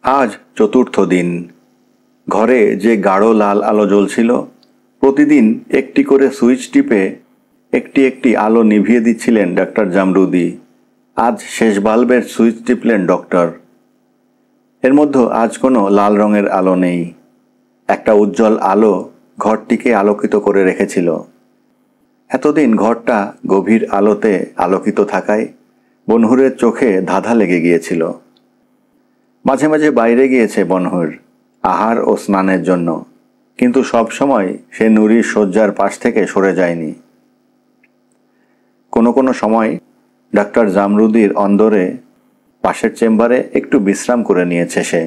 আজ চতুর্থ দিন। ঘরে যে গাঢ় লাল আলো জ্বলছিল, প্রতিদিন একটি করে সুইচ টিপে একটি একটি আলো নিভিয়ে দিচ্ছিলেন ডাক্তার জামরুদি। আজ শেষ বাল্বের সুইচ টিপলেন ডক্টর। এর মধ্যে আজ কোনো লাল রঙের আলো নেই। একটা উজ্জ্বল আলো ঘরটিকে আলোকিত করে রেখেছিল। এতদিন ঘরটা গভীর আলোতে আলোকিত থাকায় বনহুরের চোখে ধাঁধা লেগে গিয়েছিল। মাঝে মাঝে বাইরে গিয়েছে বনহুর আহার ও স্নানের জন্য, কিন্তু সব সময় সে নুরির শয্যার পাশ থেকে সরে যায়নি। কোনো কোনো সময় ডাক্তার জামরুদির অন্দরে পাশের চেম্বারে একটু বিশ্রাম করে নিয়েছে সে,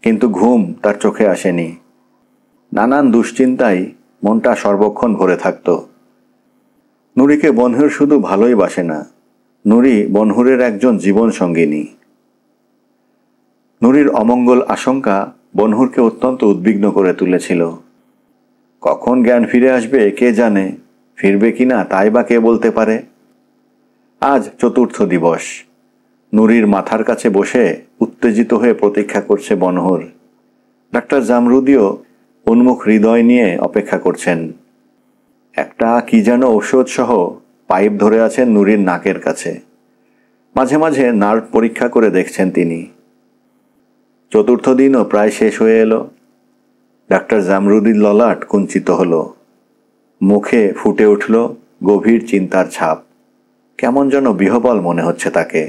কিন্তু ঘুম তার চোখে আসেনি। নানান দুশ্চিন্তায় মনটা সর্বক্ষণ ভরে থাকত। নুরিকে বনহুর শুধু ভালোই বাসে না, নুরি বনহুরের একজন জীবন সঙ্গিনী। নুরির অমঙ্গল আশঙ্কা বনহুরকে অত্যন্ত উদ্বিগ্ন করে তুলেছিল। কখন জ্ঞান ফিরে আসবে কে জানে, ফিরবে কিনা তাই বা কে বলতে পারে। আজ চতুর্থ দিবস। নুরির মাথার কাছে বসে উত্তেজিত হয়ে প্রতীক্ষা করছে বনহুর। ডাক্তার জামরুদিও উন্মুখ হৃদয় নিয়ে অপেক্ষা করছেন। একটা কি যেন ঔষধ সহ পাইপ ধরে আছেন নুরির নাকের কাছে। মাঝে মাঝে নার্ভ পরীক্ষা করে দেখছেন তিনি। চতুর্থ দিনও প্রায় শেষ হয়ে এলো। ডাক্তার জামরুদির ললাট কুঞ্চিত হলো। মুখে ফুটে উঠল গভীর চিন্তার ছাপ। কেমন যেন বিহ্বল মনে হচ্ছে তাকে।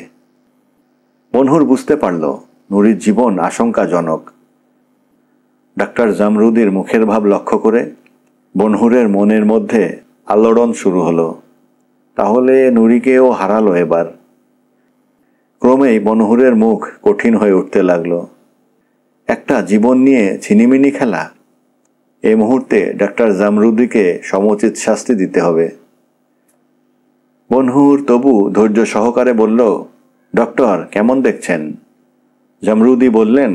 বনহুর বুঝতে পারল নুরির জীবন আশঙ্কাজনক। ডাক্তার জামরুদির মুখের ভাব লক্ষ্য করে বনহুরের মনের মধ্যে আলোড়ন শুরু হলো। তাহলে নুরিকেও হারালো এবার। ক্রমেই বনহুরের মুখ কঠিন হয়ে উঠতে লাগলো। একটা জীবন নিয়ে ছিনিমিনি খেলা। এই মুহূর্তে ডাক্তার জামরুদিকে সমুচিত শাস্তি দিতে হবে। বনহুর তবু ধৈর্য সহকারে বলল, ডক্টর কেমন দেখছেন? জামরুদি বললেন,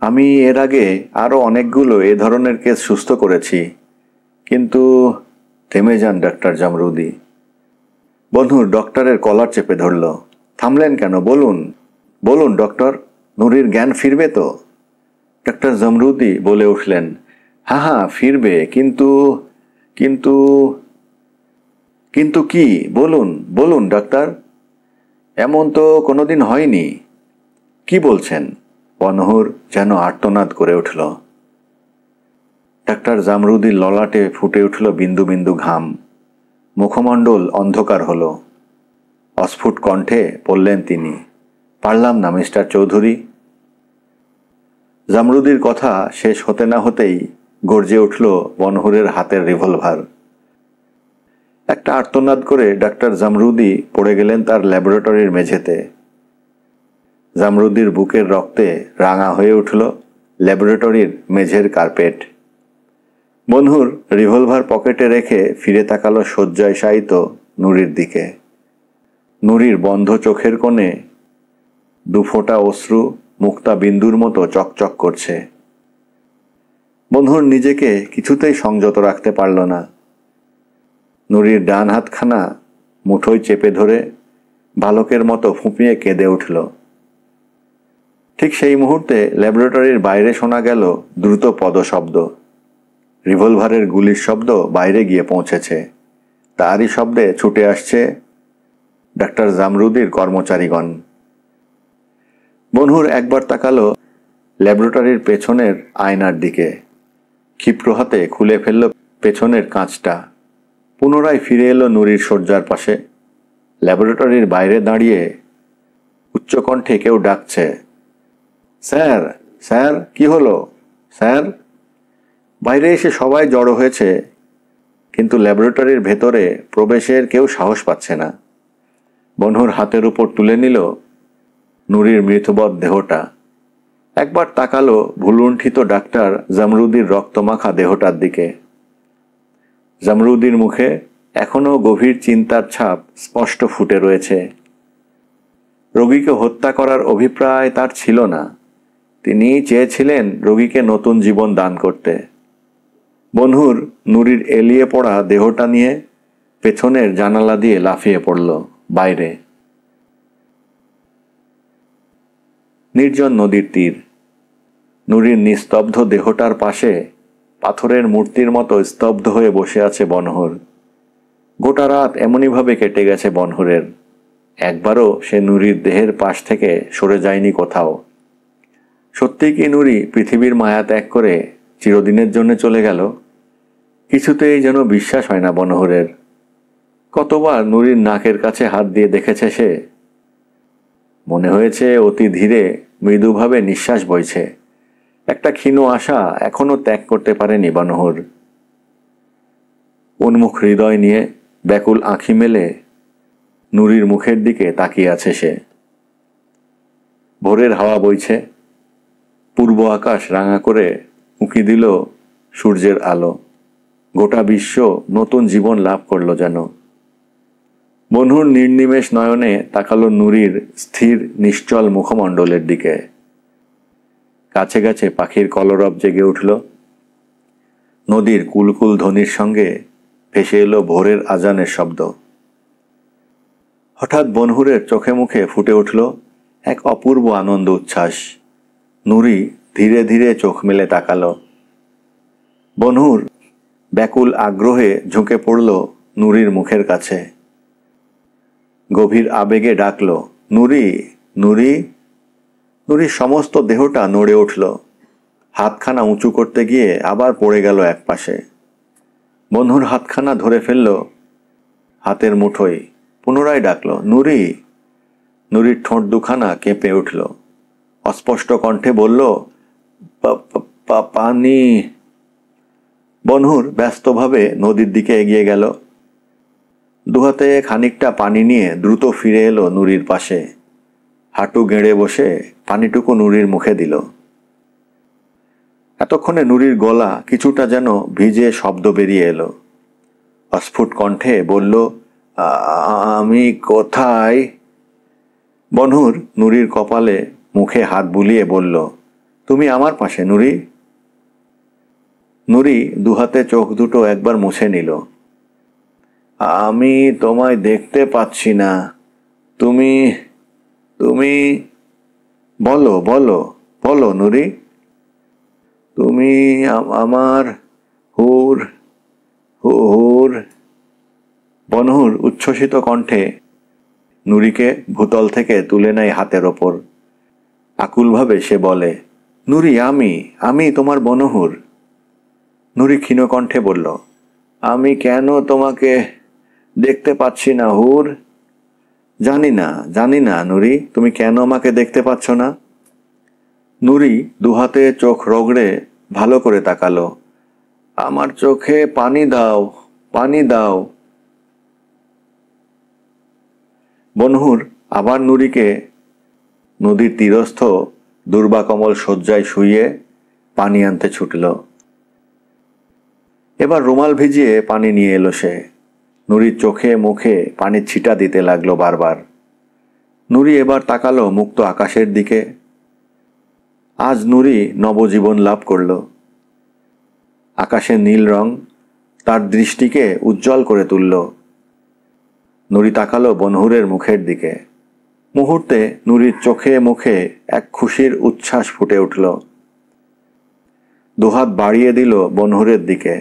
আমি এর আগে আরও অনেকগুলো এ ধরনের কেস সুস্থ করেছি, কিন্তু থেমে যান ডাক্তার জামরুদি। বনহুর ডক্টরের কলার চেপে ধরল। থামলেন কেন? বলুন বলুন ডক্টর, নুরির জ্ঞান ফিরবে তো? ডাক্তার জামরুদি বলে উঠলেন, হ্যাঁ হ্যাঁ ফিরবে, কিন্তু কিন্তু কিন্তু কি? বলুন বলুন ডাক্তার, এমন তো কোনোদিন হয়নি। কি বলছেন? বনহুর যেন আর্তনাদ করে উঠল। ডাক্তার জামরুদির ললাটে ফুটে উঠল বিন্দু বিন্দু ঘাম। মুখমণ্ডল অন্ধকার হল। অস্ফুট কণ্ঠে বললেন তিনি, পারলাম না মিস্টার চৌধুরী। জামরুদির কথা শেষ হতে না হতেই গর্জে উঠল বনহুরের হাতের রিভলভার। একটা আর্তনাদ করে ডাক্তার জামরুদি পড়ে গেলেন তার ল্যাবরেটরির মেঝেতে। জামরুদির বুকের রক্তে রাঙা হয়ে উঠল ল্যাবরেটরির মেঝের কার্পেট। বনহুর রিভলভার পকেটে রেখে ফিরে তাকালো শয্যায় শায়িত নুরির দিকে। নুরির বন্ধ চোখের কোণে দুফোঁটা অশ্রু মুক্তা বিন্দুর মতো চকচক করছে। বনহুর নিজেকে কিছুতেই সংযত রাখতে পারল না। নুরির ডান হাতখানা মুঠোয় চেপে ধরে বালকের মতো ফুঁপিয়ে কেঁদে উঠল। ঠিক সেই মুহূর্তে ল্যাবরেটরির বাইরে শোনা গেল দ্রুত পদশব্দ। রিভলভারের গুলির শব্দ বাইরে গিয়ে পৌঁছেছে। তারই শব্দে ছুটে আসছে ডাক্তার জামরুদির কর্মচারীগণ। বনহুর একবার তাকালো ল্যাবরেটরির পেছনের আয়নার দিকে। ক্ষিপ্র হাতে খুলে ফেলল পেছনের কাঁচটা। পুনরায় ফিরে এলো নুরির শয্যার পাশে। ল্যাবরেটরির বাইরে দাঁড়িয়ে উচ্চকণ্ঠে কেউ ডাকছে, স্যার স্যার কি হলো স্যার? বাইরে এসে সবাই জড়ো হয়েছে, কিন্তু ল্যাবরেটরির ভেতরে প্রবেশের কেউ সাহস পাচ্ছে না। বনহুর হাতের উপর তুলে নিল নুরির মৃতবৎ দেহটা। একবার তাকালো ভুলুণ্ঠিত ডাক্তার জামরুদির রক্তমাখা দেহটার দিকে। জামরুদির মুখে এখনও গভীর চিন্তার ছাপ স্পষ্ট ফুটে রয়েছে। রোগীকে হত্যা করার অভিপ্রায় তার ছিল না। তিনি চেয়েছিলেন রোগীকে নতুন জীবন দান করতে। বনহুর নুরির এলিয়ে পড়া দেহটা নিয়ে পেছনের জানালা দিয়ে লাফিয়ে পড়ল বাইরে। নির্জন নদীর তীর। নুরির নিস্তব্ধ দেহটার পাশে পাথরের মূর্তির মতো স্তব্ধ হয়ে বসে আছে বনহুর। গোটা রাত এমনইভাবে কেটে গেছে বনহুরের। একবারও সে নুরির দেহের পাশ থেকে সরে যায়নি কোথাও। সত্যি কি নুরি পৃথিবীর মায়া ত্যাগ করে চিরদিনের জন্য চলে গেল? কিছুতেই যেন বিশ্বাস হয় না বনহুরের। কতবার নুরির নাকের কাছে হাত দিয়ে দেখেছে সে। মনে হয়েছে অতি ধীরে মৃদুভাবে নিঃশ্বাস বইছে। একটা ক্ষীণ আশা এখনো ত্যাগ করতে পারেনি বনহুর। উন্মুখ হৃদয় নিয়ে ব্যাকুল আঁখি মেলে নুরির মুখের দিকে তাকিয়ে আছে সে। ভোরের হাওয়া বইছে। পূর্ব আকাশ রাঙা করে উঁকি দিল সূর্যের আলো। গোটা বিশ্ব নতুন জীবন লাভ করল যেন। বনহুর নির্নিমেষ নয়নে তাকালো নুরির স্থির নিশ্চল মুখমণ্ডলের দিকে। কাছে কাছে পাখির কলরব জেগে উঠল। নদীর কুলকুল ধ্বনির সঙ্গে ভেসে এলো ভোরের আজানের শব্দ। হঠাৎ বনহুরের চোখে মুখে ফুটে উঠল এক অপূর্ব আনন্দ উচ্ছ্বাস। নুরি ধীরে ধীরে চোখ মেলে তাকালো। বনহুর ব্যাকুল আগ্রহে ঝুঁকে পড়ল নুরির মুখের কাছে। গভীর আবেগে ডাকল, নুরি, নুরি। নুরির সমস্ত দেহটা নড়ে উঠল। হাতখানা উঁচু করতে গিয়ে আবার পড়ে গেল একপাশে। বনহুর হাতখানা ধরে ফেলল হাতের মুঠোয়। পুনরায় ডাকল, নুরি। নুরির ঠোঁট দুখানা কেঁপে উঠল। অস্পষ্ট কণ্ঠে বলল, পানি। বনহুর ব্যস্তভাবে নদীর দিকে এগিয়ে গেল। দুহাতে খানিকটা পানি নিয়ে দ্রুত ফিরে এলো নুরির পাশে। হাঁটু গেড়ে বসে পানিটুকু নুরির মুখে দিল। এতক্ষণে নুরির গলা কিছুটা যেন ভিজে শব্দ বেরিয়ে এলো। অস্ফুট কণ্ঠে বলল, আমি কোথায়? বনহুর নুরির কপালে মুখে হাত বুলিয়ে বলল, তুমি আমার পাশে নুরি। নুরি দুহাতে চোখ দুটো একবার মুছে নিল। আমি তোমায় দেখতে পাচ্ছি না। তুমি তুমি বলো বলো বলো নুরি। তুমি আমার হুর হুর। বনহুর উচ্ছ্বসিত কণ্ঠে নুরিকে ভূতল থেকে তুলে নেয় হাতের ওপর। আকুলভাবে সে বলে, নুরি, আমি তোমার বনহুর। নুরি ক্ষীণ কণ্ঠে বলল, আমি কেন তোমাকে দেখতে পাচ্ছি না হুর? জানি না নুরি, তুমি কেন আমাকে দেখতে পাচ্ছ না। নুরি দুহাতে চোখ রগড়ে ভালো করে তাকালো। আমার চোখে পানি দাও, পানি দাও। বনহুর আবার নুরিকে নদীর তীরস্থ দুর্বাকমল শয্যায় শুইয়ে পানি আনতে ছুটল। এবার রুমাল ভিজিয়ে পানি নিয়ে এলো সে। নুরির চোখে মুখে পানির ছিটা দিতে লাগলো বারবার। নুরি এবার তাকালো মুক্ত আকাশের দিকে। আজ নুরি নবজীবন লাভ করল। আকাশের নীল রং তার দৃষ্টিকে উজ্জ্বল করে তুলল। নুরি তাকালো বনহুরের মুখের দিকে। মুহূর্তে নুরির চোখে মুখে এক খুশির উচ্ছ্বাস ফুটে উঠল। দুহাত বাড়িয়ে দিল বনহুরের দিকে।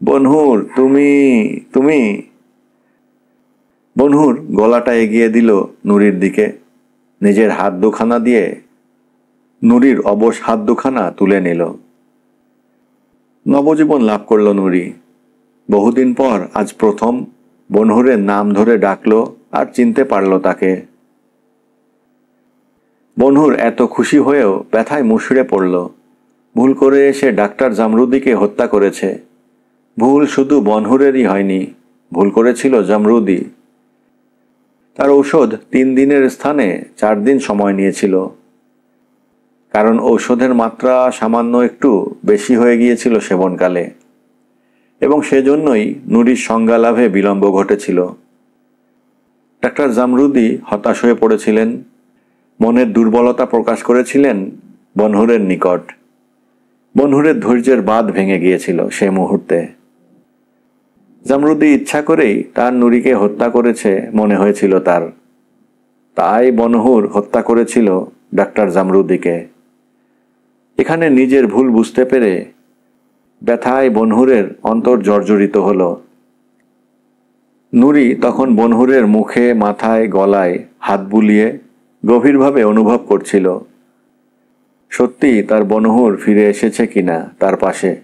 বনহুর, তুমি তুমি। বনহুর গলাটা এগিয়ে দিল নুরির দিকে। নিজের হাত দুখানা দিয়ে নুরির অবশ হাত দুখানা তুলে নিল। নবজীবন লাভ করল নুরি। বহুদিন পর আজ প্রথম বনহুরের নাম ধরে ডাকলো আর চিনতে পারল তাকে। বনহুর এত খুশি হয়েও ব্যথায় মুষড়ে পড়ল। ভুল করে সে ডাক্তার জামরুদিকে হত্যা করেছে। ভুল শুধু বনহুরেরই হয়নি, ভুল করেছিল জামরুদি। তার ঔষধ 3 দিনের স্থানে 4 দিন সময় নিয়েছিল। কারণ ঔষধের মাত্রা সামান্য একটু বেশি হয়ে গিয়েছিল সেবনকালে, এবং সেজন্যই নুরির সংজ্ঞা লাভে বিলম্ব ঘটেছিল। ডাক্তার জামরুদি হতাশ হয়ে পড়েছিলেন। মনের দুর্বলতা প্রকাশ করেছিলেন বনহুরের নিকট। বনহুরের ধৈর্যের বাঁধ ভেঙে গিয়েছিল সে মুহূর্তে। জামরুদি ইচ্ছা করেই তার নুরিকে হত্যা করেছে মনে হয়েছিল তার। তাই বনহুর হত্যা করেছিল ডাক্তার জামরুদিকে। এখানে নিজের ভুল বুঝতে পেরে ব্যথায় বনহুরের অন্তর জর্জরিত হল। নুরি তখন বনহুরের মুখে, মাথায়, গলায় হাত বুলিয়ে গভীরভাবে অনুভব করছিল সত্যি তার বনহুর ফিরে এসেছে কিনা তার পাশে।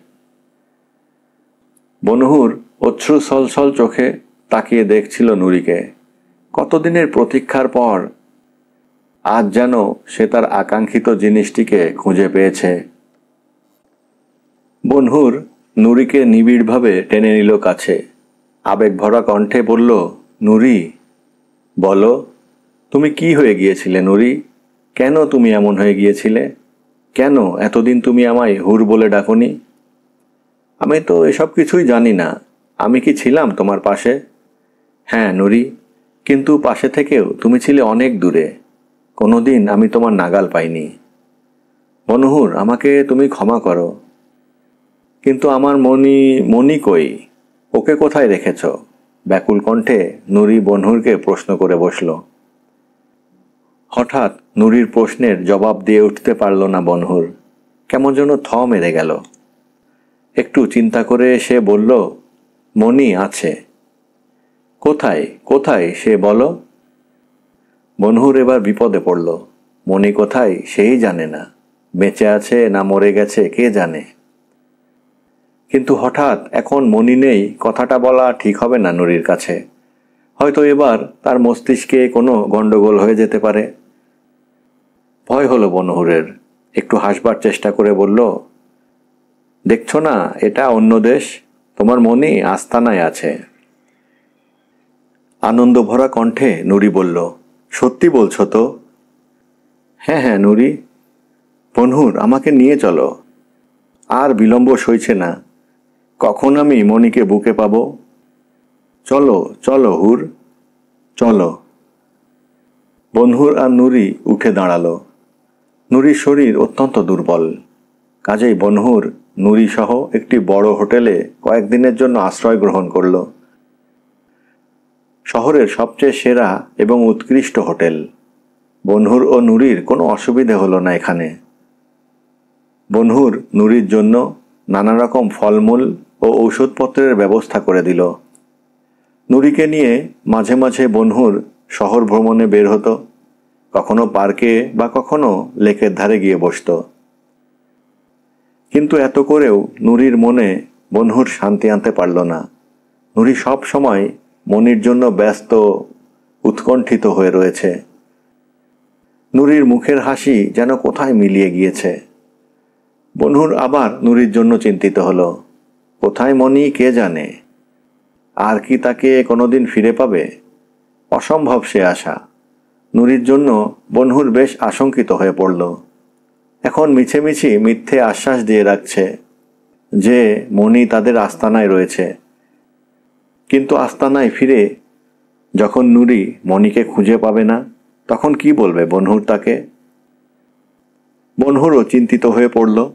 বনহুর অশ্রু ছলছল চোখে তাকিয়ে দেখছিল নুরিকে। কতদিনের প্রতীক্ষার পর আজ যেন সে তার আকাঙ্ক্ষিত জিনিসটিকে খুঁজে পেয়েছে। বনহুর নুরিকে নিবিড়ভাবে টেনে নিল কাছে। আবেগ ভরা কণ্ঠে বলল, নুরি, বলো, তুমি কি হয়ে গিয়েছিলে নুরি? কেন তুমি এমন হয়ে গিয়েছিলে? কেন এতদিন তুমি আমায় হুর বলে ডাকনি? আমি তো এসব কিছুই জানি না। আমি কি ছিলাম তোমার পাশে? হ্যাঁ নুরি, কিন্তু পাশে থেকেও তুমি ছিলে অনেক দূরে। কোনোদিন আমি তোমার নাগাল পাইনি। বনহুর, আমাকে তুমি ক্ষমা করো। কিন্তু আমার মনি কই? ওকে কোথায় রেখেছ? ব্যাকুল কণ্ঠে নুরি বনহুরকে প্রশ্ন করে বসল। হঠাৎ নুরির প্রশ্নের জবাব দিয়ে উঠতে পারল না বনহুর। কেমন যেন থ মেরে গেল। একটু চিন্তা করে সে বলল, মনি আছে। কোথায় কোথায় সে বলো? বনহুর এবার বিপদে পড়ল। মনি কোথায় সেই জানে না। বেঁচে আছে না মরে গেছে কে জানে। কিন্তু হঠাৎ এখন মনি নেই কথাটা বলা ঠিক হবে না নুরির কাছে। হয়তো এবার তার মস্তিষ্কে কোনো গন্ডগোল হয়ে যেতে পারে। ভয় হলো বনহুরের। একটু হাসবার চেষ্টা করে বলল, দেখছো না এটা অন্য দেশ? তোমার মনি আস্তানায় আছে। আনন্দ ভরা কণ্ঠে নুরি বলল, সত্যি বলছো তো? হ্যাঁ হ্যাঁ নুরি। বনহুর, আমাকে নিয়ে চলো। আর বিলম্ব সইছে না। কখন আমি মনিকে বুকে পাবো? চলো চলো হুর, চলো। বনহুর আর নুরি উঠে দাঁড়ালো। নুরির শরীর অত্যন্ত দুর্বল। কাজেই বনহুর নুরি সহ একটি বড় হোটেলে কয়েকদিনের জন্য আশ্রয় গ্রহণ করল। শহরের সবচেয়ে সেরা এবং উৎকৃষ্ট হোটেল। বনহুর ও নুরির কোনো অসুবিধে হলো না এখানে। বনহুর নুরির জন্য নানা রকম ফলমূল ও ঔষধপত্রের ব্যবস্থা করে দিল। নুরিকে নিয়ে মাঝে মাঝে বনহুর শহর ভ্রমণে বের হতো। কখনো পার্কে বা কখনো লেকের ধারে গিয়ে বসত। কিন্তু এত করেও নুরির মনে বনহুর শান্তি আনতে পারল না। নুরি সব সময় মনির জন্য ব্যস্ত, উৎকণ্ঠিত হয়ে রয়েছে। নুরির মুখের হাসি যেন কোথায় মিলিয়ে গিয়েছে। বনহুর আবার নুরির জন্য চিন্তিত হলো। কোথায় মনি কে জানে? আর কি তাকে কোনোদিন ফিরে পাবে? অসম্ভব সে আশা। নুরির জন্য বনহুর বেশ আশঙ্কিত হয়ে পড়ল। এখন মিছেমিছি মিথ্যে আশ্বাস দিয়ে রাখছে যে মনি তাদের আস্তানায় রয়েছে। কিন্তু আস্তানায় ফিরে যখন নুরি মনিকে খুঁজে পাবে না, তখন কি বলবে বনহুর তাকে? বনহুরও চিন্তিত হয়ে পড়ল।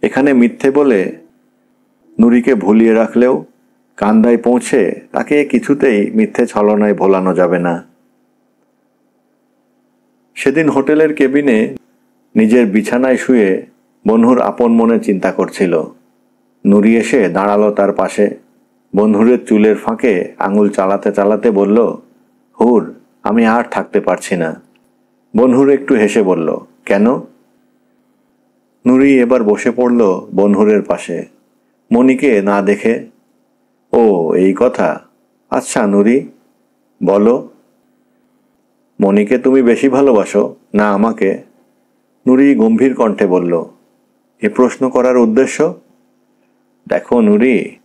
এখানে মিথ্যে বলে নুরিকে ভুলিয়ে রাখলেও কান্দায় পৌঁছে তাকে কিছুতেই মিথ্যে ছলনায় ভোলানো যাবে না। সেদিন হোটেলের কেবিনে নিজের বিছানায় শুয়ে বনহুর আপন মনে চিন্তা করছিল। নুরি এসে দাঁড়ালো তার পাশে। বনহুরের চুলের ফাঁকে আঙুল চালাতে চালাতে বলল, হুর, আমি আর থাকতে পারছি না। বনহুর একটু হেসে বলল, কেন? নুরি এবার বসে পড়ল বনহুরের পাশে, মনিকে না দেখে। ও এই কথা। আচ্ছা নুরি, বলো, মনিকে তুমি বেশি ভালোবাসো না আমাকে? নুরি গম্ভীর কণ্ঠে বলল, এ প্রশ্ন করার উদ্দেশ্য? দেখো নুরি,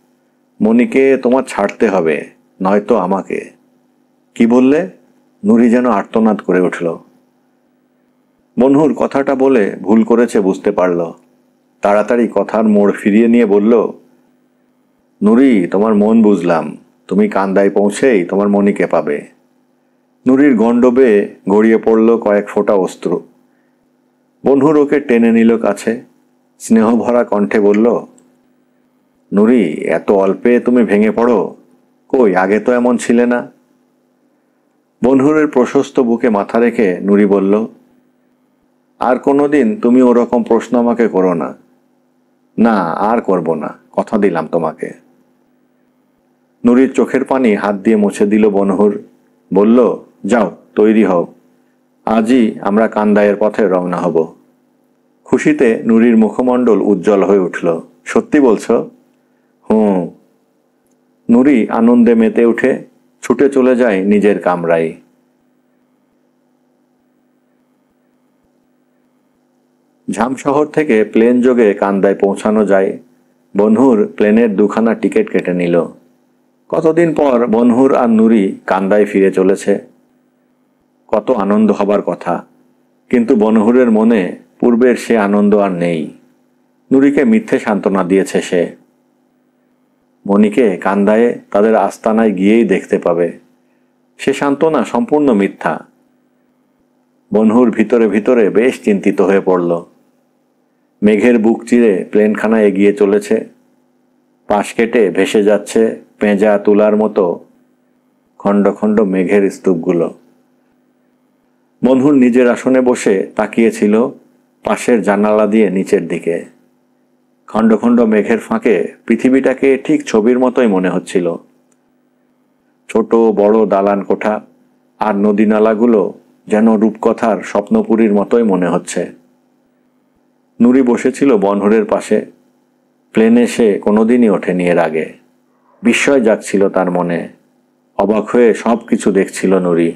মনিকে তোমার ছাড়তে হবে, নয়তো আমাকে। কি বললে? নুরি যেন আর্তনাদ করে উঠল। বনহুর কথাটা বলে ভুল করেছে বুঝতে পারল। তাড়াতাড়ি কথার মোড় ফিরিয়ে নিয়ে বলল, নুরি, তোমার মন বুঝলাম। তুমি কান্দায় পৌঁছেই তোমার মনিকে পাবে। নুরির গণ্ডবে গড়িয়ে পড়ল কয়েক ফোঁটা অশ্রু। বনহুর ওকে টেনে নিল কাছে। স্নেহভরা কণ্ঠে বলল, নুরি, এত অল্পে তুমি ভেঙে পড়ো? কই, আগে তো এমন ছিলে না। বনহুরের প্রশস্ত বুকে মাথা রেখে নুরি বলল, আর কোনোদিন তুমি ওরকম প্রশ্ন আমাকে করো না। না, আর করব না, কথা দিলাম তোমাকে। নুরির চোখের পানি হাত দিয়ে মুছে দিল বনহুর। বলল, যাও, তৈরি হও, আজই আমরা কান্দাইয়ের পথে রওনা হব। খুশিতে নুরির মুখমণ্ডল উজ্জ্বল হয়ে উঠল। সত্যি বলছো? হুঁ। নুরি আনন্দে মেতে উঠে ছুটে চলে যায় নিজের কামরায়। ঝামশহর থেকে প্লেন যোগে কান্দায় পৌঁছানো যায়। বনহুর প্লেনের দুখানা টিকিট কেটে নিল। কতদিন পর বনহুর আর নুরি কান্দায় ফিরে চলেছে। কত আনন্দ হবার কথা, কিন্তু বনহুরের মনে পূর্বের সে আনন্দ আর নেই। নুরিকে মিথ্যে সান্ত্বনা দিয়েছে সে। মনিকে কান্দায়ে তাদের আস্তানায় গিয়েই দেখতে পাবে। সে সান্ত্বনা সম্পূর্ণ মিথ্যা। বনহুর ভিতরে ভিতরে বেশ চিন্তিত হয়ে পড়ল। মেঘের বুক চিরে প্লেনখানা এগিয়ে চলেছে। পাশ কেটে ভেসে যাচ্ছে পেঁজা তুলার মতো খণ্ড খণ্ড মেঘের স্তূপগুলো। বনহুর নিজের আসনে বসে তাকিয়েছিল পাশের জানালা দিয়ে নিচের দিকে। খণ্ড খণ্ড মেঘের ফাঁকে পৃথিবীটাকে ঠিক ছবির মতোই মনে হচ্ছিল। ছোট বড় দালান কোঠা আর নদী নালাগুলো যেন রূপকথার স্বপ্নপুরীর মতোই মনে হচ্ছে। নুরি বসেছিল বনহুরের পাশে। প্লেনে সে কোনোদিনই ওঠেনি এর আগে। বিস্ময় জাগছিল তার মনে। অবাক হয়ে সব কিছু দেখছিল নুরি।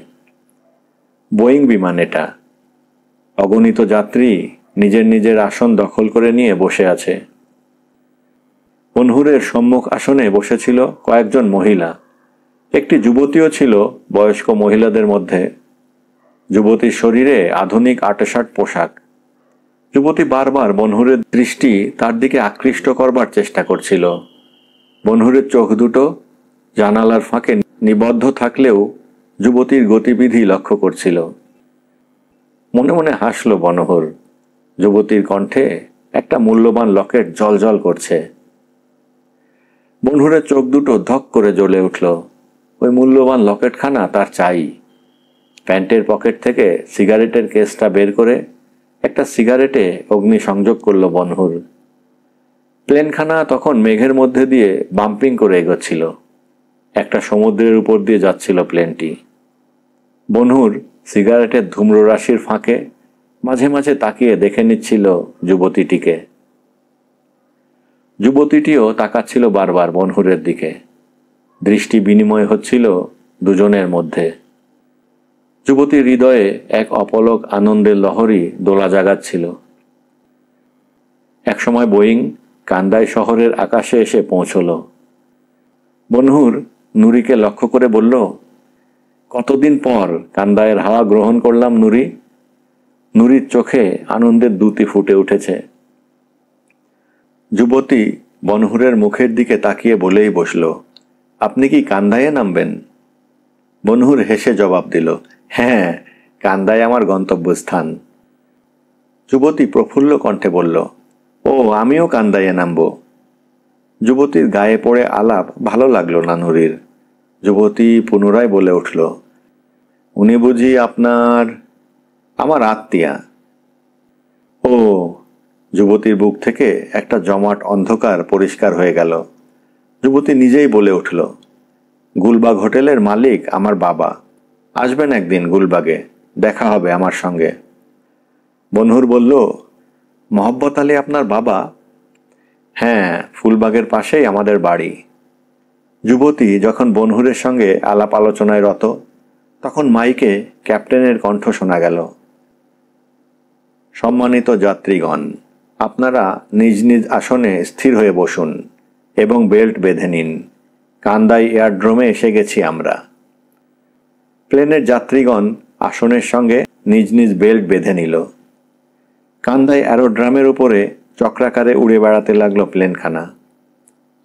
বোয়িং বিমান এটা। অগণিত যাত্রী নিজের নিজের আসন দখল করে নিয়ে বসে আছে। বনহুরের সম্মুখ আসনে বসেছিল কয়েকজন মহিলা। একটি যুবতীও ছিল বয়স্ক মহিলাদের মধ্যে। যুবতীর শরীরে আধুনিক আঁটসাঁট পোশাক। যুবতী বারবার বনহুরের দৃষ্টি তার দিকে আকৃষ্ট করবার চেষ্টা করছিল। বনহুরের চোখ দুটো জানালার ফাঁকে নিবদ্ধ থাকলেও যুবতীর গতিবিধি লক্ষ্য করছিল। মনে মনে হাসল বনহুর। যুবতীর কণ্ঠে একটা মূল্যবান লকেট জ্বলজ্বল করছে। বনহুরের চোখ দুটো ধক করে জ্বলে উঠল। ওই মূল্যবান লকেটখানা তার চাই। প্যান্টের পকেট থেকে সিগারেটের কেসটা বের করে একটা সিগারেটে অগ্নি সংযোগ করল বনহুর। প্লেনখানা তখন মেঘের মধ্যে দিয়ে বাম্পিং করে এগোচ্ছিল। একটা সমুদ্রের উপর দিয়ে যাচ্ছিল প্লেনটি। বনহুর সিগারেটের ধূম্ররাশির ফাঁকে মাঝে মাঝে তাকিয়ে দেখে নিচ্ছিল যুবতীটিকে। যুবতীটিও তাকাচ্ছিল বারবার বনহুরের দিকে। দৃষ্টি বিনিময় হচ্ছিল দুজনের মধ্যে। যুবতীর হৃদয়ে এক অপলক আনন্দের লহরী দোলা জাগাচ্ছিল। একসময় বোয়িং কান্দাই শহরের আকাশে এসে পৌঁছল। বনহুর নুরিকে লক্ষ্য করে বলল, কতদিন পর কান্দায়ের হাওয়া গ্রহণ করলাম নুরি। নুরির চোখে আনন্দের দ্যুতি ফুটে উঠেছে। যুবতী বনহুরের মুখের দিকে তাকিয়ে বলেই বসল, আপনি কি কান্দায়ে নামবেন? বনহুর হেসে জবাব দিল, হ্যাঁ, কান্দাই আমার গন্তব্যস্থান। যুবতী প্রফুল্ল কণ্ঠে বলল, ও, আমিও কান্দাইয়ে নামব। যুবতীর গায়ে পড়ে আলাপ ভালো লাগলো না নুরির। যুবতী পুনরায় বলে উঠল, উনি বুঝি আমার আত্মীয়া? ও। যুবতীর বুক থেকে একটা জমাট অন্ধকার পরিষ্কার হয়ে গেল। যুবতী নিজেই বলে উঠল, গুলবাগ হোটেলের মালিক আমার বাবা। আসবেন একদিন গুলবাগে, দেখা হবে আমার সঙ্গে। বনহুর বলল, মহব্বত আলী আপনার বাবা? হ্যাঁ, ফুলবাগের পাশেই আমাদের বাড়ি। যুবতী যখন বনহুরের সঙ্গে আলাপ আলোচনায় রত, তখন মাইকে ক্যাপ্টেনের কণ্ঠ শোনা গেল, সম্মানিত যাত্রীগণ, আপনারা নিজ নিজ আসনে স্থির হয়ে বসুন এবং বেল্ট বেঁধে নিন। কান্দাই এয়ারড্রোমে এসে গেছি আমরা। প্লেনের যাত্রীগণ আসনের সঙ্গে নিজ নিজ বেল্ট বেঁধে নিল। কান্দাই অ্যারোড্রামের উপরে চক্রাকারে উড়ে বেড়াতে লাগলো প্লেনখানা।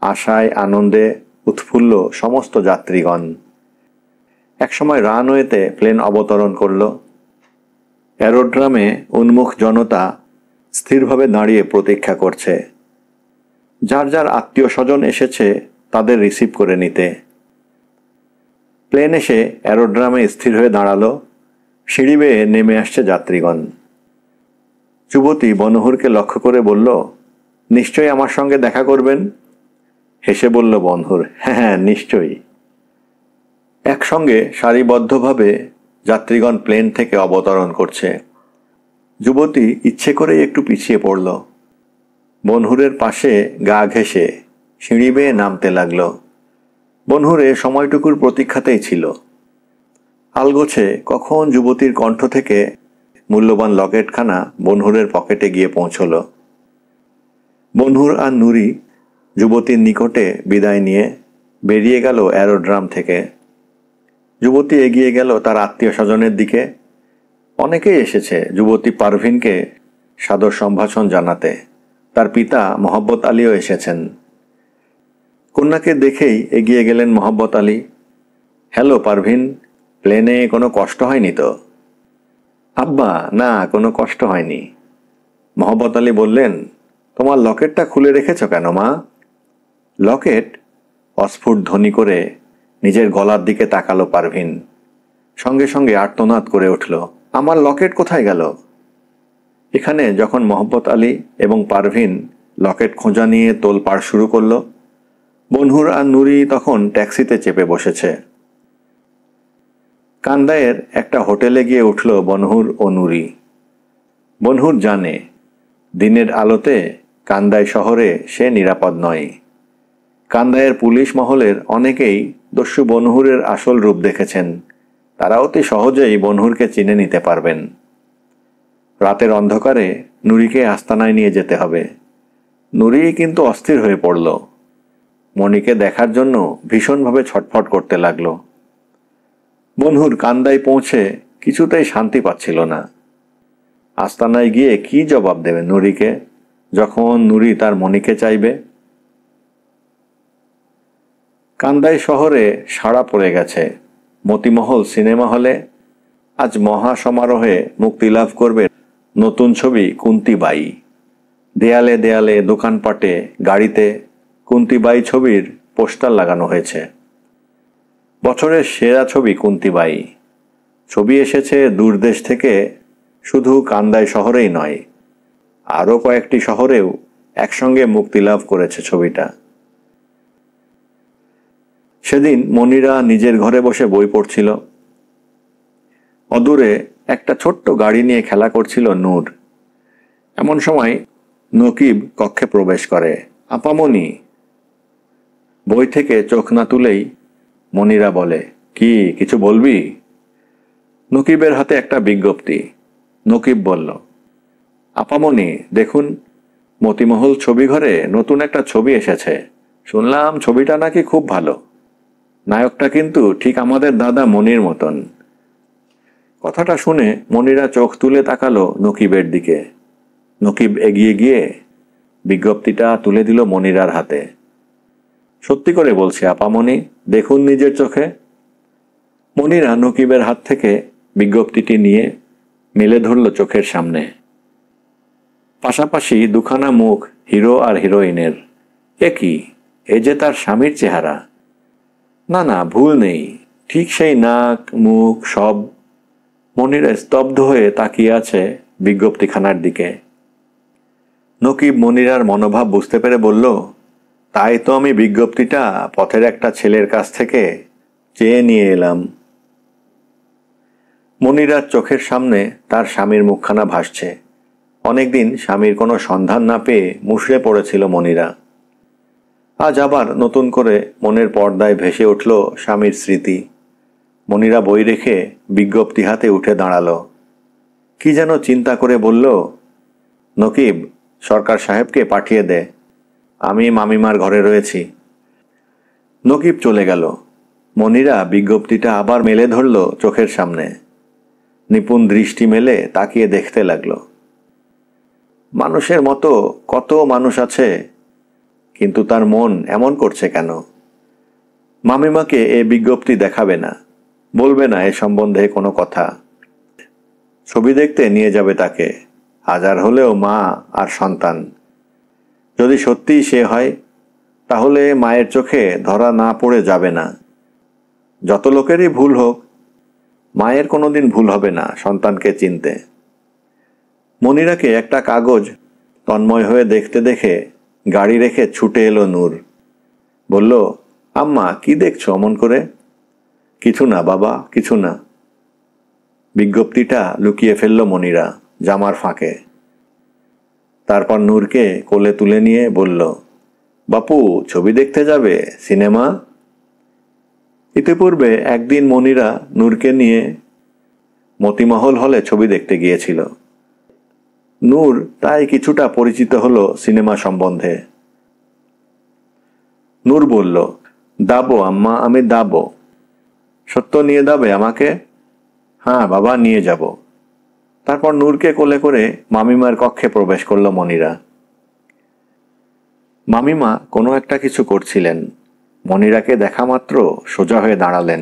আশায় আনন্দে উৎফুল্ল সমস্ত যাত্রীগণ। একসময় রানওয়েতে প্লেন অবতরণ করল। অ্যারোড্রামে উন্মুখ জনতা স্থিরভাবে দাঁড়িয়ে প্রতীক্ষা করছে। যার যার আত্মীয় স্বজন এসেছে তাদের রিসিভ করে নিতে। প্লেন এসে অ্যারোড্রামে স্থির হয়ে দাঁড়ালো। সিঁড়ি বেয়ে নেমে আসছে যাত্রীগণ। যুবতী বনহুরকে লক্ষ্য করে বলল, নিশ্চয়ই আমার সঙ্গে দেখা করবেন? হেসে বলল বনহুর, হ্যাঁ নিশ্চয়ই। একসঙ্গে সারিবদ্ধভাবে যাত্রীগণ প্লেন থেকে অবতরণ করছে। যুবতী ইচ্ছে করেই একটু পিছিয়ে পড়ল। বনহুরের পাশে গা ঘেঁষে সিঁড়ি বেয়ে নামতে লাগল। বনহুরে সময়টুকুর প্রতীক্ষাতেই ছিল। আলগোছে কখন যুবতীর কণ্ঠ থেকে মূল্যবান লকেটখানা বনহুরের পকেটে গিয়ে পৌঁছল। বনহুর আর নুরি যুবতীর নিকটে বিদায় নিয়ে বেরিয়ে গেল অ্যারোড্রাম থেকে। যুবতী এগিয়ে গেল তার আত্মীয় স্বজনের দিকে। অনেকেই এসেছে যুবতী পারভিনকে সাদর সম্ভাষণ জানাতে। তার পিতা মহব্বত আলীও এসেছেন। কন্যাকে দেখেই এগিয়ে গেলেন মহব্বত আলী। হ্যালো পারভিন, প্লেনে কোনো কষ্ট হয়নি তো? আব্বা, না কোনো কষ্ট হয়নি। মহব্বত আলী বললেন, তোমার লকেটটা খুলে রেখেছ কেন মা? লকেট? অস্ফুট ধ্বনি করে নিজের গলার দিকে তাকালো পারভিন। সঙ্গে সঙ্গে আর্তনাদ করে উঠল, আমার লকেট কোথায় গেল? এখানে যখন মহব্বত আলী এবং পারভিন লকেট খোঁজা নিয়ে তোলপাড় শুরু করল, বনহুর আর নুরি তখন ট্যাক্সিতে চেপে বসেছে। কান্দায়ের একটা হোটেলে গিয়ে উঠল বনহুর ও নুরি। বনহুর জানে দিনের আলোতে কান্দাই শহরে সে নিরাপদ নয়। কান্দায়ের পুলিশ মহলের অনেকেই দস্যু বনহুরের আসল রূপ দেখেছেন। তারা অতি সহজেই বনহুরকে চিনে নিতে পারবেন। রাতের অন্ধকারে নুরিকে আস্তানায় নিয়ে যেতে হবে। নুরি কিন্তু অস্থির হয়ে পড়ল। মণিকে দেখার জন্য ভীষণভাবে ছটফট করতে লাগল। বনহুর কান্দায় পৌঁছে কিছুতেই শান্তি পাচ্ছিল না। আস্তানায় গিয়ে কি জবাব দেবে নুরিকে যখন নুরি তার মণিকে চাইবে? কান্দাই শহরে সাড়া পড়ে গেছে। মতিমহল সিনেমা হলে আজ মহা সমারোহে মুক্তিলাভ করবে নতুন ছবি কুন্তিবাই। দেয়ালে দেয়ালে, দোকানপাটে, গাড়িতে কুন্তিবাই ছবির পোস্টার লাগানো হয়েছে। বছরের সেরা ছবি কুন্তিবাই। ছবি এসেছে দূরদেশ থেকে, শুধু কান্দাই শহরেই নয়, আরও কয়েকটি শহরেও একসঙ্গে মুক্তিলাভ করেছে ছবিটা। সেদিন মনিরা নিজের ঘরে বসে বই পড়ছিল। অদূরে একটা ছোট্ট গাড়ি নিয়ে খেলা করছিল নূর। এমন সময় নকিব কক্ষে প্রবেশ করে। আপামনি। বই থেকে চোখ না তুলেই মনিরা বলে, কি কিছু বলবি? নকিবের হাতে একটা বিজ্ঞপ্তি। নকিব বলল, আপামনি দেখুন, মতিমহল ছবিঘরে নতুন একটা ছবি এসেছে। শুনলাম ছবিটা নাকি খুব ভালো। নায়কটা কিন্তু ঠিক আমাদের দাদা মনির মতন। কথাটা শুনে মনিরা চোখ তুলে তাকালো নকিবের দিকে। নকিব এগিয়ে গিয়ে বিজ্ঞপ্তিটা তুলে দিল মনিরার হাতে। সত্যি করে বলছি আপামনি, দেখুন নিজের চোখে। মনিরা নকিবের হাত থেকে বিজ্ঞপ্তিটি নিয়ে মেলে ধরল চোখের সামনে। পাশাপাশি দুখানা মুখ হিরো আর হিরোইনের। এ কি, এ যে তার স্বামীর চেহারা। না না, ভুল নেই, ঠিক সেই নাক মুখ সব। মনিরা স্তব্ধ হয়ে তাকিয়ে আছে বিজ্ঞপ্তিখানার দিকে। নকিব মনিরার মনোভাব বুঝতে পেরে বলল, তাই তো আমি বিজ্ঞপ্তিটা পথের একটা ছেলের কাছ থেকে চেয়ে নিয়ে এলাম। মনিরার চোখের সামনে তার স্বামীর মুখখানা ভাসছে। অনেকদিন স্বামীর কোনো সন্ধান না পেয়ে মুষড়ে পড়েছিল মনিরা। আজ আবার নতুন করে মনের পর্দায় ভেসে উঠল স্বামীর স্মৃতি। মনিরা বই রেখে বিজ্ঞপ্তি হাতে উঠে দাঁড়ালো। কি যেন চিন্তা করে বলল, নকিব, সরকার সাহেবকে পাঠিয়ে দে, আমি মামিমার ঘরে রয়েছি। নকিব চলে গেল। মনিরা বিজ্ঞপ্তিটা আবার মেলে ধরল চোখের সামনে। নিপুণ দৃষ্টি মেলে তাকিয়ে দেখতে লাগলো। মানুষের মতো কত মানুষ আছে, কিন্তু তার মন এমন করছে কেন? মামিমাকে এ বিজ্ঞপ্তি দেখাবে না, বলবে না এ সম্বন্ধে কোনো কথা। ছবি দেখতে নিয়ে যাবে তাকে, হাজার হলেও মা আর সন্তান। যদি সত্যিই সে হয়, তাহলে মায়ের চোখে ধরা না পড়ে যাবে না। যত লোকেরই ভুল হোক, মায়ের কোনোদিন ভুল হবে না সন্তানকে চিনতে। মনিরাকে একটা কাগজ তন্ময় হয়ে দেখতে দেখে গাড়ি রেখে ছুটে এলো নূর। বলল, আম্মা কি দেখছো অমন করে? কিছু না বাবা, কিছু না। বিজ্ঞপ্তিটা লুকিয়ে ফেলল মনিরা জামার ফাঁকে। তারপর নূরকে কোলে তুলে নিয়ে বলল, বাপু ছবি দেখতে যাবে সিনেমা? ইতিপূর্বে একদিন মনিরা নূরকে নিয়ে মতিমহল হলে ছবি দেখতে গিয়েছিল। নূর তাই কিছুটা পরিচিত হলো সিনেমা সম্বন্ধে। নূর বলল, দাবো আম্মা, আমি দাবো। সত্য নিয়ে যাবে আমাকে? হ্যাঁ বাবা, নিয়ে যাব। তারপর নূরকে কোলে করে মামিমার কক্ষে প্রবেশ করল মনিরা। মামিমা কোনো একটা কিছু করছিলেন। মনিরাকে দেখা মাত্র সোজা হয়ে দাঁড়ালেন।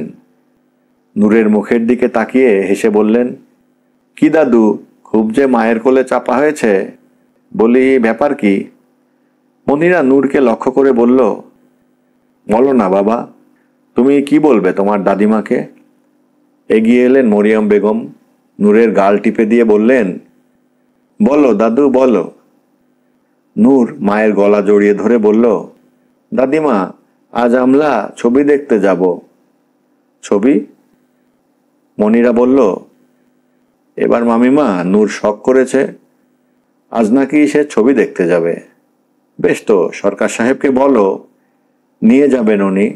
নূরের মুখের দিকে তাকিয়ে হেসে বললেন, কি দাদু, খুব যে মায়ের কোলে চাপা হয়েছে? বলি, ব্যাপার কি? মনিরা নূরকে লক্ষ্য করে বলল, বলো না বাবা, তুমি কি বলবে তোমার দাদিমাকে? এগিয়ে এলেন মরিয়ম বেগম। নূরের গাল টিপে দিয়ে বললেন, বলো দাদু বলো। নূর মায়ের গলা জড়িয়ে ধরে বলল, দাদিমা, আজ আমরা ছবি দেখতে যাব। ছবি? মনিরা বলল, এবার মামিমা নূর শখ করেছে। আজ নাকি সে ছবি দেখতে যাবে। বেশ তো, সরকার সাহেবকে বলো, নিয়ে যাবেন উনি।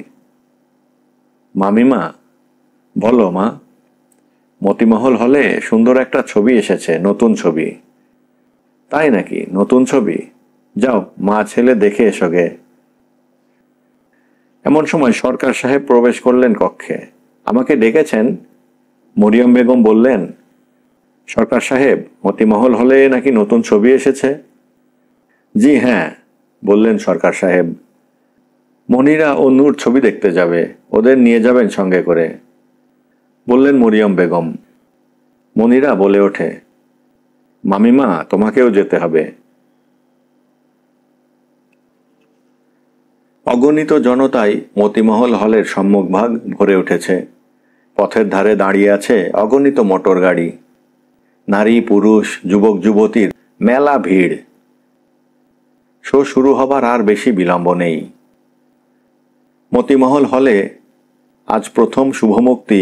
মামিমা, বলো মা। মতিমহল হলে সুন্দর একটা ছবি এসেছে, নতুন ছবি। তাই নাকি? নতুন ছবি? যাও মা ছেলে দেখে এসো গে। এমন সময় সরকার সাহেব প্রবেশ করলেন কক্ষে। আমাকে ডেকেছেন? মরিয়ম বেগম বললেন। সরকার সাহেব, মতিমহল হলে নাকি নতুন ছবি এসেছে? জি হ্যাঁ, বললেন সরকার সাহেব। মনিরা ও নূর ছবি দেখতে যাবে, ওদের নিয়ে যাবেন সঙ্গে করে, বললেন মরিয়ম বেগম। মনিরা বলে ওঠে, মামিমা তোমাকেও যেতে হবে। অগণিত জনতায় মতিমহল হলের সম্মুখভাগ ভরে উঠেছে। পথের ধারে দাঁড়িয়ে আছে অগণিত মোটর গাড়ি। নারী পুরুষ যুবক যুবতীর মেলা ভিড়। শো শুরু হবার আর বেশি বিলম্ব নেই। মতিমহল হলে আজ প্রথম শুভমুক্তি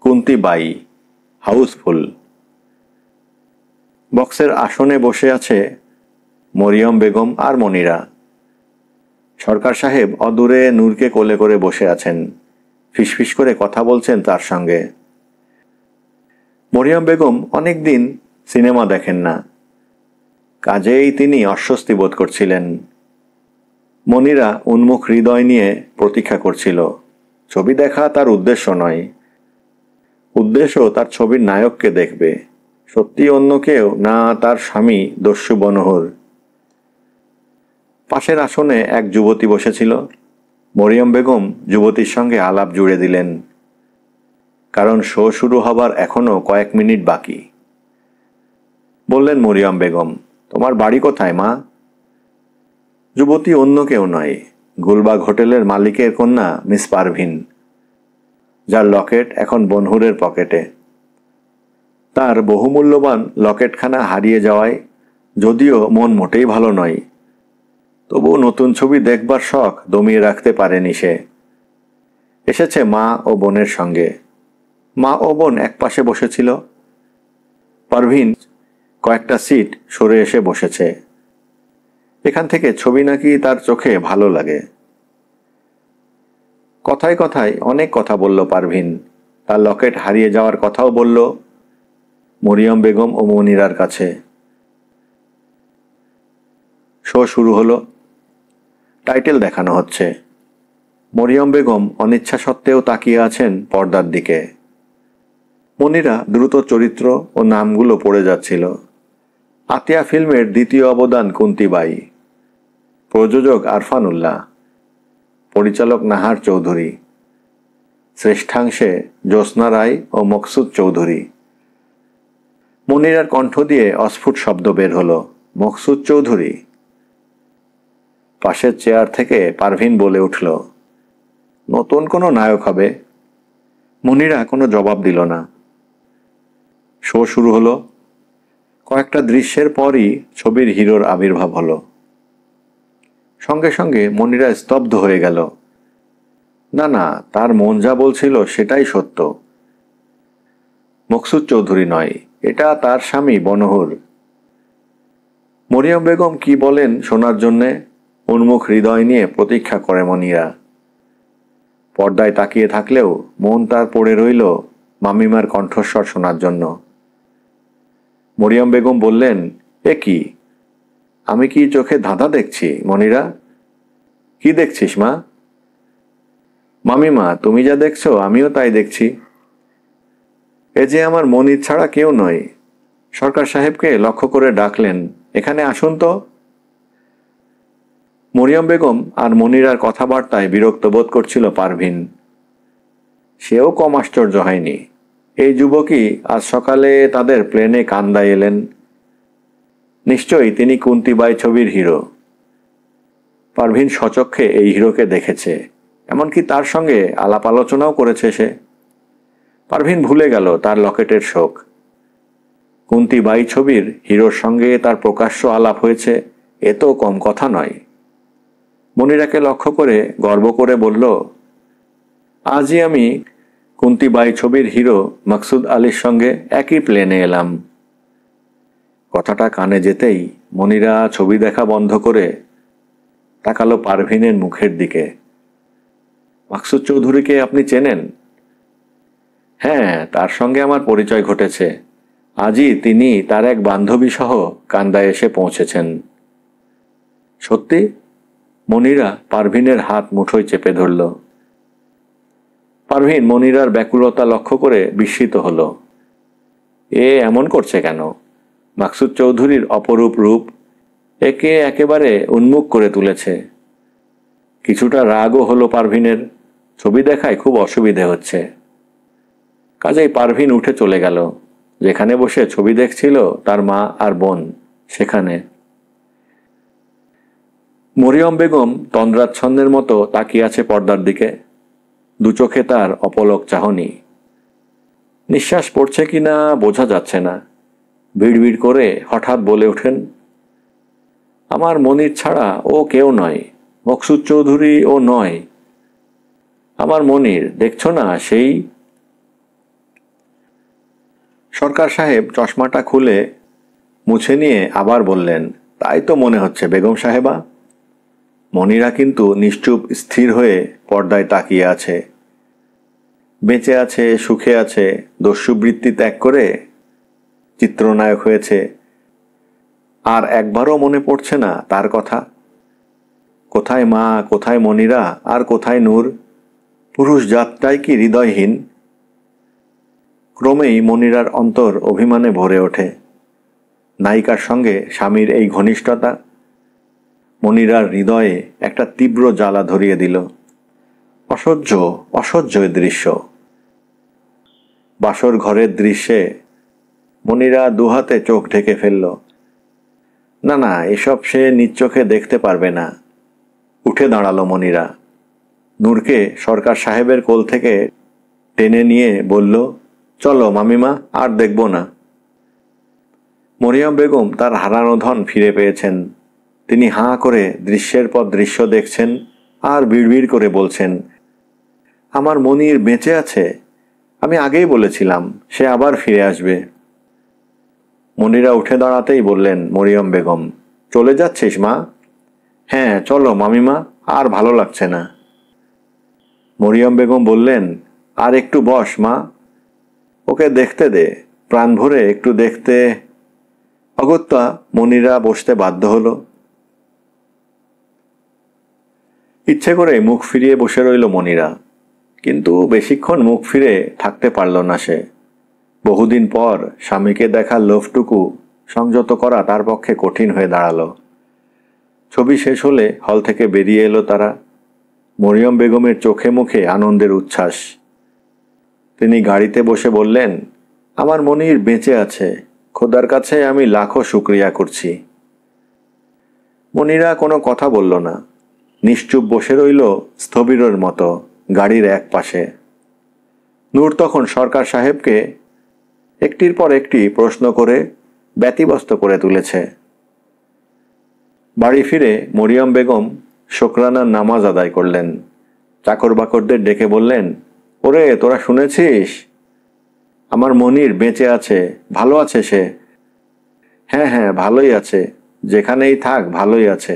কুন্তি বাই, হাউসফুল। বক্সের আসনে বসে আছে মরিয়ম বেগম আর মনিরা। সরকার সাহেব অদূরে নূরকে কোলে করে বসে আছেন, ফিসফিস করে কথা বলছেন তার সঙ্গে। মরিয়ম বেগম অনেকদিন সিনেমা দেখেন না, কাজেই তিনি অস্বস্তি বোধ করছিলেন। মনিরা উন্মুখ হৃদয় নিয়ে প্রতীক্ষা করছিল। ছবি দেখা তার উদ্দেশ্য নয়, উদ্দেশ্য তার ছবির নায়ককে দেখবে, সত্যি অন্য কেউ না, তার স্বামী দস্যু বনহুর। পাশের আসনে এক যুবতী বসেছিল। মরিয়ম বেগম যুবতীর সঙ্গে আলাপ জুড়ে দিলেন, কারণ শো শুরু হবার এখনো কয়েক মিনিট বাকি। বললেন মরিয়ম বেগম, তোমার বাড়ি কোথায় মা? যুবতী অন্য কেউ নয়, গুলবাগ হোটেলের মালিকের কন্যা মিস পারভিন, যার লকেট এখন বনহুরের পকেটে। তার বহুমূল্যবান লকেটখানা হারিয়ে যাওয়ায় যদিও মন মোটেই ভালো নয়, তবু নতুন ছবি দেখবার শখ দমিয়ে রাখতে পারেনি সে। এসেছে মা ও বোনের সঙ্গে। মা ও বোন এক পাশে বসেছিল। পারভিন কয়েকটা সিট সরে এসে বসেছে। এখান থেকে ছবি নাকি তার চোখে ভালো লাগে। কথায় কথায় অনেক কথা বলল পারভিন। তার লকেট হারিয়ে যাওয়ার কথাও বলল মরিয়ম বেগম ও মনিরার কাছে। শো শুরু হলো। টাইটেল দেখানো হচ্ছে। মরিয়ম বেগম অনিচ্ছা সত্ত্বেও তাকিয়ে আছেন পর্দার দিকে। মনিরা দ্রুত চরিত্র ও নামগুলো পড়ে যাচ্ছিল। আতিয়া ফিল্মের দ্বিতীয় অবদান কুন্তি বাই, প্রযোজক আরফান উল্লাহ, পরিচালক নাহার চৌধুরী, শ্রেষ্ঠাংশে জ্যোৎস্না রায় ও মকসুদ চৌধুরী। মনিরার কণ্ঠ দিয়ে অস্ফুট শব্দ বের হলো, মকসুদ চৌধুরী। পাশের চেয়ার থেকে পারভিন বলে উঠল, নতুন কোনো নায়ক হবে। মনিরা কোনো জবাব দিল না। শো শুরু হলো। কয়েকটা দৃশ্যের পরই ছবির হিরোর আবির্ভাব হলো। সঙ্গে সঙ্গে মনিরা স্তব্ধ হয়ে গেল। না না, তার মন যা বলছিল সেটাই সত্য। মকসুদ চৌধুরী নয়, এটা তার স্বামী বনহুর। মরিয়ম বেগম কি বলেন শোনার জন্যে উন্মুখ হৃদয় নিয়ে প্রতীক্ষা করে মনিরা। পর্দায় তাকিয়ে থাকলেও মন তার পড়ে রইল মামিমার কণ্ঠস্বর শোনার জন্য। মরিয়ম বেগম বললেন, এ কি, আমি কি চোখে ধাঁধা দেখছি মনিরা? কি দেখছিস মা? মামিমা, তুমি যা দেখছো আমিও তাই দেখছি। এ যে আমার মনির ছাড়া কেউ নয়। সরকার সাহেবকে লক্ষ্য করে ডাকলেন, এখানে আসুন তো। মরিয়ম বেগম আর মনিরার কথাবার্তায় বিরক্ত বোধ করছিল পারভিন। সেও কম আশ্চর্য হয়নি। এই যুবকই আজ সকালে তাদের প্লেনে কান্দায় এলেন। নিশ্চয়ই তিনি কুন্তিবাই ছবির হিরো। পারভিন সচক্ষে এই হিরোকে দেখেছে, এমনকি তার সঙ্গে আলাপ আলোচনাও করেছে সে। পারভিন ভুলে গেল তার লকেটের শোক। কুন্তিবাই ছবির হিরোর সঙ্গে তার প্রকাশ্য আলাপ হয়েছে, এ তো কম কথা নয়। মনিরাকে লক্ষ্য করে গর্ব করে বলল, আজই আমি কুন্তিবাই ছবির হিরো মকসুদ আলীর সঙ্গে একই প্লেনে এলাম। কথাটা কানে যেতেই মনিরা ছবি দেখা বন্ধ করে তাকালো পারভিনের মুখের দিকে। মকসুদ চৌধুরীকে আপনি চেনেন? হ্যাঁ, তার সঙ্গে আমার পরিচয় ঘটেছে। আজই তিনি তার এক বান্ধবী সহ কান্দায় এসে পৌঁছেছেন। সত্যি? মনিরা পারভিনের হাত মুঠোয় চেপে ধরল। পারভিন মনিরার ব্যাকুলতা লক্ষ্য করে বিস্মিত হল। এ এমন করছে কেন? মকসুদ চৌধুরীর অপরূপ রূপ একে একেবারে উন্মুখ করে তুলেছে। কিছুটা রাগও হলো পারভিনের। ছবি দেখায় খুব অসুবিধে হচ্ছে। কাজেই পারভিন উঠে চলে গেল। যেখানে বসে ছবি দেখছিল তার মা আর বোন, সেখানে। মরিয়ম বেগম তন্দ্রাচ্ছন্নের মতো তাকিয়ে আছে পর্দার দিকে। দু চোখে তার অপলক চাহনি। নিঃশ্বাস পড়ছে কিনা বোঝা যাচ্ছে না। বিড়বিড় করে হঠাৎ বলে ওঠেন, আমার মনির ছাড়া ও কেউ নয়। মকসুদ চৌধুরী ও নয়। আমার মনির, দেখছো না সেই। সরকার সাহেব চশমাটা খুলে মুছে নিয়ে আবার বললেন, তাই তো মনে হচ্ছে বেগম সাহেবা। মনিরা কিন্তু নিশ্চুপ স্থির হয়ে পর্দায় তাকিয়ে আছে। বেঁচে আছে, সুখে আছে, দস্যুবৃত্তি ত্যাগ করে চিত্রনায়ক হয়েছে। আর একবারও মনে পড়ছে না তার কথা। কোথায় মা, কোথায় মনিরা, আর কোথায় নূর? পুরুষ জাতটাই কি হৃদয়হীন? ক্রমেই মনিরার অন্তর অভিমানে ভরে ওঠে। নায়িকার সঙ্গে স্বামীর এই ঘনিষ্ঠতা মনিরার হৃদয়ে একটা তীব্র জ্বালা ধরিয়ে দিল। অসহ্য অসহ্য দৃশ্য। বাসর ঘরের দৃশ্যে মনিরা দুহাতে চোখ ঢেকে ফেলল। না না, এসব সে নিজ চোখে দেখতে পারবে না। উঠে দাঁড়ালো মনিরা। নূরকে সরকার সাহেবের কোল থেকে টেনে নিয়ে বলল, চলো মামিমা, আর দেখব না। মরিয়ম বেগম তার হারানো ধন ফিরে পেয়েছেন। তিনি হাঁ করে দৃশ্যের পর দৃশ্য দেখছেন আর বিড়বিড় করে বলছেন, আমার মনির বেঁচে আছে। আমি আগেই বলেছিলাম সে আবার ফিরে আসবে। মনিরা উঠে দাঁড়াতেই বললেন মরিয়ম বেগম, চলে যাচ্ছিস মা? হ্যাঁ চলো মামিমা, আর ভালো লাগছে না। মরিয়ম বেগম বললেন, আর একটু বস মা, ওকে দেখতে দে, প্রাণ ভরে একটু দেখতে। অগত্যা মনিরা বসতে বাধ্য হলো। ইচ্ছে করে মুখ ফিরিয়ে বসে রইল মনিরা, কিন্তু বেশিক্ষণ মুখ ফিরে থাকতে পারল না সে। বহুদিন পর স্বামীকে দেখার লোভটুকু সংযত করা তার পক্ষে কঠিন হয়ে দাঁড়ালো। ছবি শেষ হলে হল থেকে বেরিয়ে এলো তারা। মরিয়ম বেগমের চোখে মুখে আনন্দের উচ্ছ্বাস। তিনি গাড়িতে বসে বললেন, আমার মনির বেঁচে আছে, খোদার কাছে আমি লাখো শুকরিয়া করছি। মনিরা কোনো কথা বলল না। নিশ্চুপ বসে রইল স্থবিরের মতো গাড়ির এক পাশে। নূর তখন সরকার সাহেবকে একটির পর একটি প্রশ্ন করে ব্যতিব্যস্ত করে তুলেছে। বাড়ি ফিরে মরিয়ম বেগম শুকরানার নামাজ আদায় করলেন। চাকর বাকরদের ডেকে বললেন, ওরে তোরা শুনেছিস, আমার মনির বেঁচে আছে, ভালো আছে সে। হ্যাঁ হ্যাঁ, ভালোই আছে, যেখানেই থাক ভালোই আছে।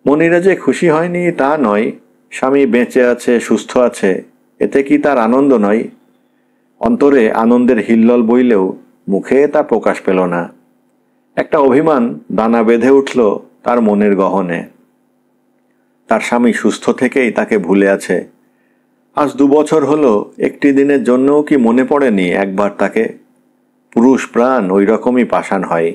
মনিরা যে খুশি হয়নি তা নয়, স্বামী বেঁচে আছে, সুস্থ আছে, এতে কি তার আনন্দ নয়? অন্তরে আনন্দের হিল্লোল বইলেও মুখে তা প্রকাশ পেল না। একটা অভিমান দানা বেঁধে উঠল তার মনের গহনে। তার স্বামী সুস্থ থেকেই তাকে ভুলে আছে। আজ 2 বছর হলো, একটি দিনের জন্যও কি মনে পড়েনি একবার তাকে? পুরুষ প্রাণ ওই রকমই পাষাণ হয়।